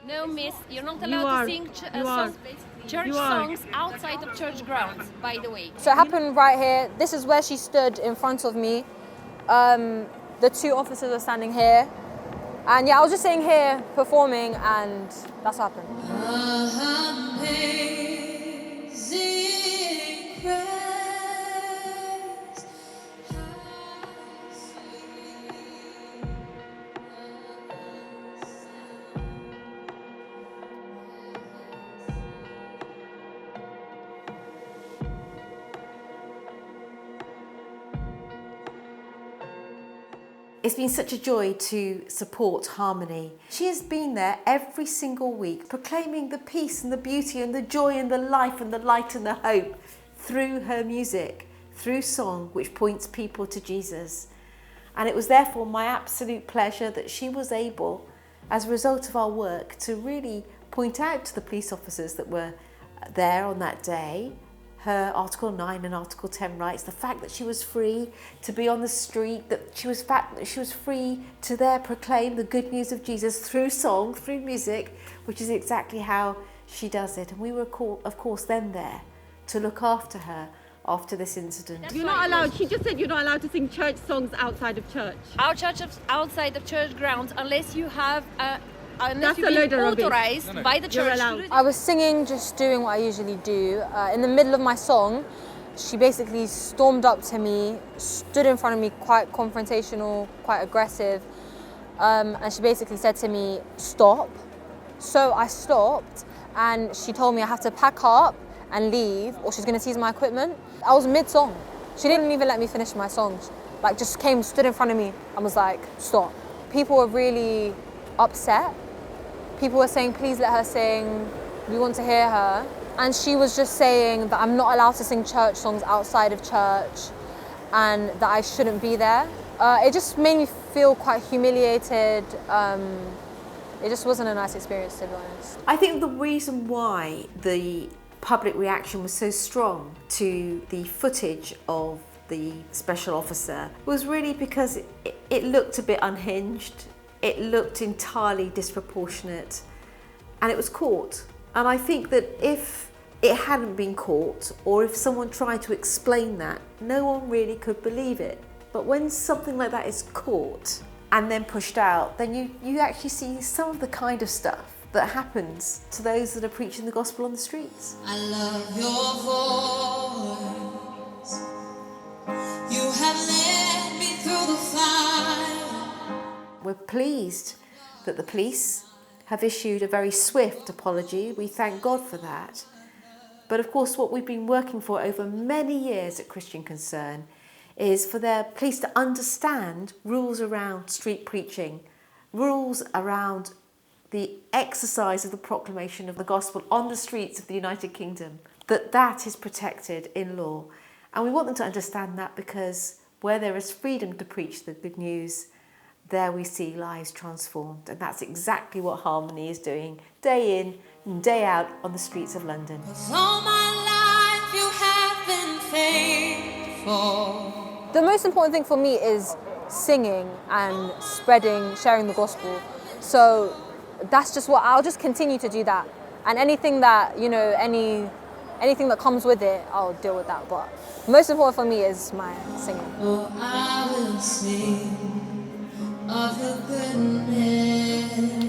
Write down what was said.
No, miss, you're not allowed to sing church songs outside of church grounds, by the way. So it happened right here. This is where she stood in front of me. The two officers are standing here. And yeah, I was just sitting here performing, and that's what happened. Amazing grace. It's been such a joy to support Harmonie. She has been there every single week, proclaiming the peace and the beauty and the joy and the life and the light and the hope through her music, through song, which points people to Jesus. And it was therefore my absolute pleasure that she was able, as a result of our work, to really point out to the police officers that were there on that day her Article 9 and Article 10 rights, the fact that she was free to be on the street, that she was free to there proclaim the good news of Jesus through song, through music, which is exactly how she does it. And we were, of course, then there to look after her after this incident. You're not allowed, she just said you're not allowed to sing church songs outside of church. Outside of church grounds, unless you have That's you've been authorized by the church. I was singing, just doing what I usually do. In the middle of my song, she basically stormed up to me, stood in front of me, quite confrontational, quite aggressive, and she basically said to me, stop. So I stopped, and she told me I have to pack up and leave, or she's going to seize my equipment. I was mid-song. She didn't even let me finish my song. Like, just came, stood in front of me, and was like, stop. People were really upset. People were saying, please let her sing, we want to hear her. And she was just saying that I'm not allowed to sing church songs outside of church and that I shouldn't be there. It just made me feel quite humiliated. It just wasn't a nice experience, to be honest. I think the reason why the public reaction was so strong to the footage of the special officer was really because it looked a bit unhinged. It looked entirely disproportionate, and it was caught. And I think that if it hadn't been caught, or if someone tried to explain that, no one really could believe it. But when something like that is caught and then pushed out, then you actually see some of the kind of stuff that happens to those that are preaching the gospel on the streets. I love your voice. You have led me through the fire. We're pleased that the police have issued a very swift apology. We thank God for that. But of course, what we've been working for over many years at Christian Concern is for the police to understand rules around street preaching, rules around the exercise of the proclamation of the gospel on the streets of the United Kingdom, that is protected in law. And we want them to understand that, because where there is freedom to preach the good news, there we see lives transformed. And that's exactly what Harmonie is doing day in and day out on the streets of London. All my life you have been faithful. The most important thing for me is singing and spreading, sharing the gospel. So that's just what I'll just continue to do that. And anything that, anything that comes with it, I'll deal with that. But most important for me is my singing. Oh, I will sing of the goodness